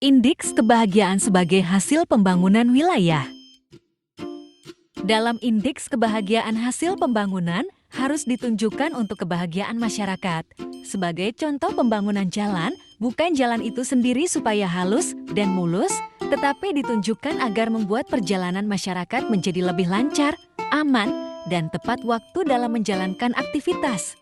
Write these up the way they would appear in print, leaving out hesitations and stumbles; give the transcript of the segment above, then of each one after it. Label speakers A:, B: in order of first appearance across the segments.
A: Indeks kebahagiaan sebagai hasil pembangunan wilayah. Dalam indeks kebahagiaan hasil pembangunan harus ditunjukkan untuk kebahagiaan masyarakat. Sebagai contoh pembangunan jalan, bukan jalan itu sendiri supaya halus dan mulus, tetapi ditunjukkan agar membuat perjalanan masyarakat menjadi lebih lancar, aman, dan tepat waktu dalam menjalankan aktivitas.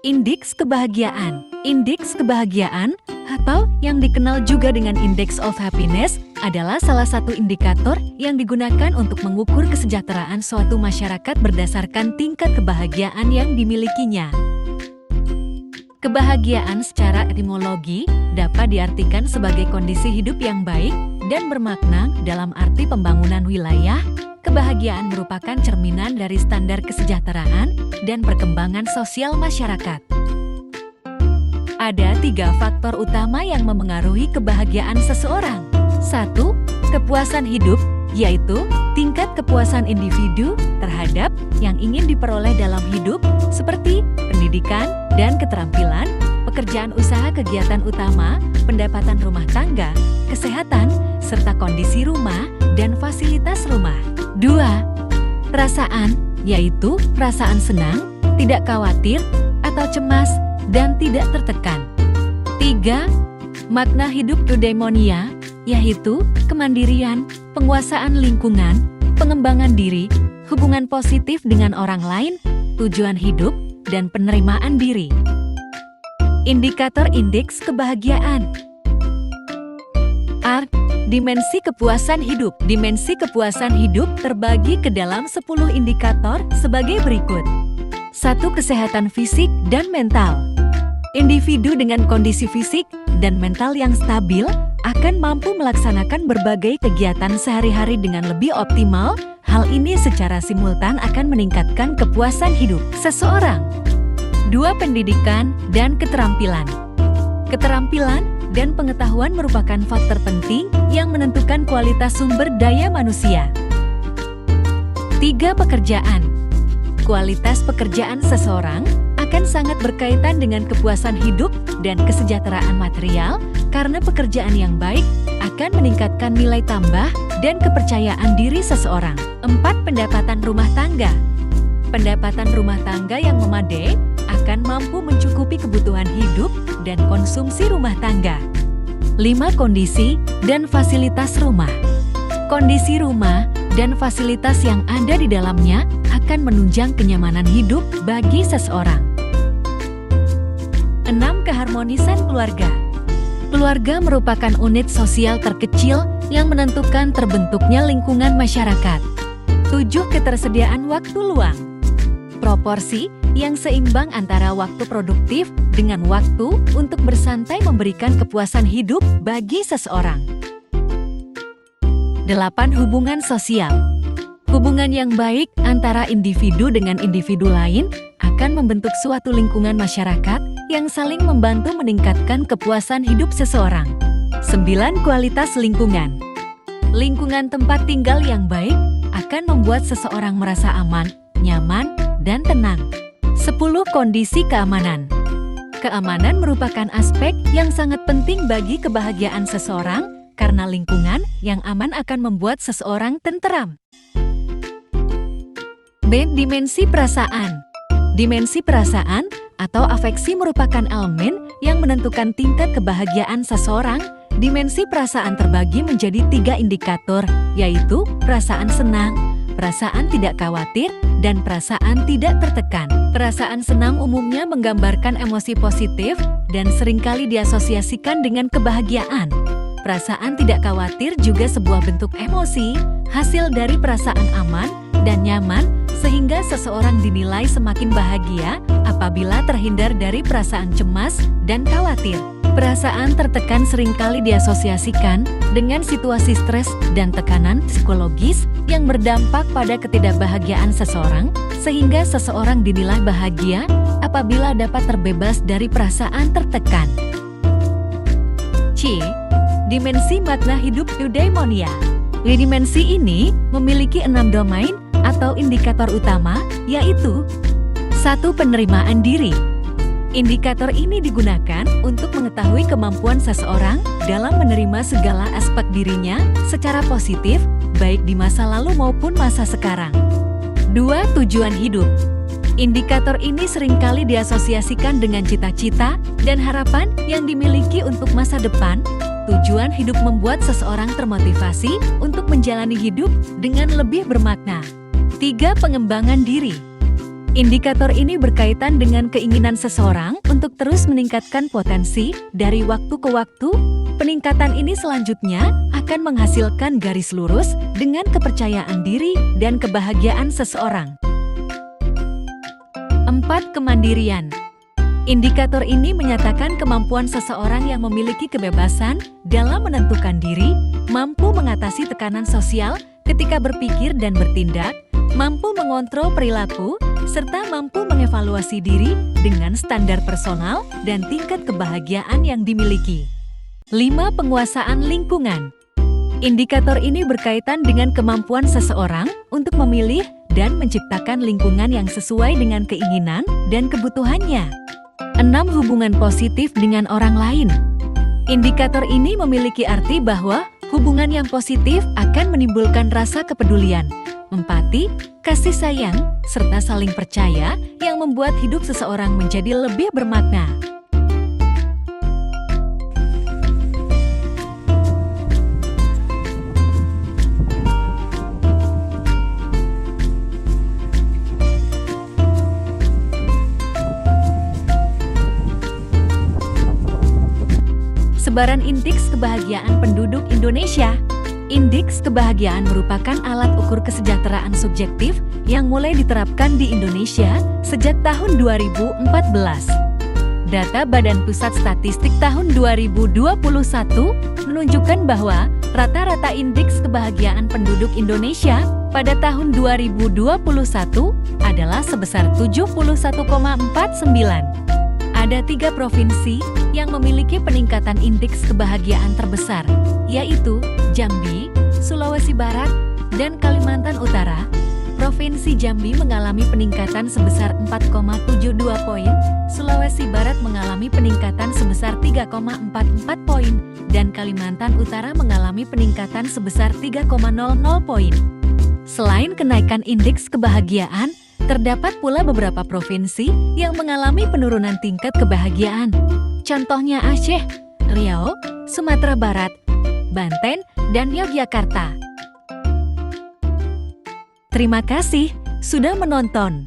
A: Indeks kebahagiaan. Indeks kebahagiaan atau yang dikenal juga dengan Index of Happiness adalah salah satu indikator yang digunakan untuk mengukur kesejahteraan suatu masyarakat berdasarkan tingkat kebahagiaan yang dimilikinya. Kebahagiaan secara etimologi dapat diartikan sebagai kondisi hidup yang baik dan bermakna dalam arti pembangunan wilayah. Kebahagiaan merupakan cerminan dari standar kesejahteraan dan perkembangan sosial masyarakat. Ada 3 faktor utama yang memengaruhi kebahagiaan seseorang. 1. Kepuasan hidup, yaitu tingkat kepuasan individu terhadap yang ingin diperoleh dalam hidup seperti pendidikan dan keterampilan, pekerjaan usaha kegiatan utama, pendapatan rumah tangga, kesehatan, serta kondisi rumah dan fasilitas rumah. 2. Perasaan, yaitu perasaan senang, tidak khawatir, atau cemas, dan tidak tertekan. 3. Makna hidup eudaimonia, yaitu kemandirian, penguasaan lingkungan, pengembangan diri, hubungan positif dengan orang lain, tujuan hidup, dan penerimaan diri. Indikator indeks kebahagiaan. A. Dimensi kepuasan hidup. Dimensi kepuasan hidup terbagi ke dalam 10 indikator sebagai berikut. 1. Kesehatan fisik dan mental. Individu dengan kondisi fisik dan mental yang stabil akan mampu melaksanakan berbagai kegiatan sehari-hari dengan lebih optimal. Hal ini secara simultan akan meningkatkan kepuasan hidup seseorang. 2. Pendidikan dan keterampilan. Keterampilan dan pengetahuan merupakan faktor penting yang menentukan kualitas sumber daya manusia. 3. Pekerjaan. Kualitas pekerjaan seseorang akan sangat berkaitan dengan kepuasan hidup dan kesejahteraan material karena pekerjaan yang baik akan meningkatkan nilai tambah dan kepercayaan diri seseorang. 4. Pendapatan rumah tangga. Pendapatan rumah tangga yang memadai akan mampu mencukupi kebutuhan hidup dan konsumsi rumah tangga. 5. Kondisi dan fasilitas rumah. Kondisi rumah dan fasilitas yang ada di dalamnya akan menunjang kenyamanan hidup bagi seseorang. 6. Keharmonisan keluarga. Keluarga merupakan unit sosial terkecil yang menentukan terbentuknya lingkungan masyarakat. 7. Ketersediaan waktu luang. Proporsi yang seimbang antara waktu produktif dengan waktu untuk bersantai memberikan kepuasan hidup bagi seseorang. 8. Hubungan sosial. Hubungan yang baik antara individu dengan individu lain akan membentuk suatu lingkungan masyarakat yang saling membantu meningkatkan kepuasan hidup seseorang. 9. Kualitas lingkungan. Lingkungan tempat tinggal yang baik akan membuat seseorang merasa aman, nyaman, dan tenang. 10. Kondisi keamanan. Keamanan merupakan aspek yang sangat penting bagi kebahagiaan seseorang karena lingkungan yang aman akan membuat seseorang tenteram. B. Dimensi perasaan. Dimensi perasaan atau afeksi merupakan elemen yang menentukan tingkat kebahagiaan seseorang. Dimensi perasaan terbagi menjadi 3 indikator, yaitu perasaan senang, perasaan tidak khawatir, dan perasaan tidak tertekan. Perasaan senang umumnya menggambarkan emosi positif dan seringkali diasosiasikan dengan kebahagiaan. Perasaan tidak khawatir juga sebuah bentuk emosi, hasil dari perasaan aman dan nyaman, sehingga seseorang dinilai semakin bahagia apabila terhindar dari perasaan cemas dan khawatir. Perasaan tertekan seringkali diasosiasikan dengan situasi stres dan tekanan psikologis yang berdampak pada ketidakbahagiaan seseorang, sehingga seseorang dinilai bahagia apabila dapat terbebas dari perasaan tertekan. C. Dimensi makna hidup eudaimonia. Dimensi ini memiliki 6 domain atau indikator utama, yaitu 1. Penerimaan diri. Indikator ini digunakan untuk mengetahui kemampuan seseorang dalam menerima segala aspek dirinya secara positif, baik di masa lalu maupun masa sekarang. 2. Tujuan hidup. Indikator ini seringkali diasosiasikan dengan cita-cita dan harapan yang dimiliki untuk masa depan. Tujuan hidup membuat seseorang termotivasi untuk menjalani hidup dengan lebih bermakna. 3. Pengembangan diri. Indikator ini berkaitan dengan keinginan seseorang untuk terus meningkatkan potensi dari waktu ke waktu. Peningkatan ini selanjutnya akan menghasilkan garis lurus dengan kepercayaan diri dan kebahagiaan seseorang. 4. Kemandirian. Indikator ini menyatakan kemampuan seseorang yang memiliki kebebasan dalam menentukan diri, mampu mengatasi tekanan sosial ketika berpikir dan bertindak, mampu mengontrol perilaku, serta mampu mengevaluasi diri dengan standar personal dan tingkat kebahagiaan yang dimiliki. 5. Penguasaan lingkungan. Indikator ini berkaitan dengan kemampuan seseorang untuk memilih dan menciptakan lingkungan yang sesuai dengan keinginan dan kebutuhannya. 6. Hubungan positif dengan orang lain. Indikator ini memiliki arti bahwa hubungan yang positif akan menimbulkan rasa kepedulian, empati, kasih sayang, serta saling percaya yang membuat hidup seseorang menjadi lebih bermakna. Sebaran indeks kebahagiaan penduduk Indonesia. Indeks kebahagiaan merupakan alat ukur kesejahteraan subjektif yang mulai diterapkan di Indonesia sejak tahun 2014. Data Badan Pusat Statistik tahun 2021 menunjukkan bahwa rata-rata indeks kebahagiaan penduduk Indonesia pada tahun 2021 adalah sebesar 71,49. Ada 3 provinsi yang memiliki peningkatan indeks kebahagiaan terbesar, yaitu Jambi, Sulawesi Barat, dan Kalimantan Utara. Provinsi Jambi mengalami peningkatan sebesar 4,72 poin, Sulawesi Barat mengalami peningkatan sebesar 3,44 poin, dan Kalimantan Utara mengalami peningkatan sebesar 3,00 poin. Selain kenaikan indeks kebahagiaan, terdapat pula beberapa provinsi yang mengalami penurunan tingkat kebahagiaan. Contohnya Aceh, Riau, Sumatera Barat, Banten, dan Yogyakarta. Terima kasih sudah menonton.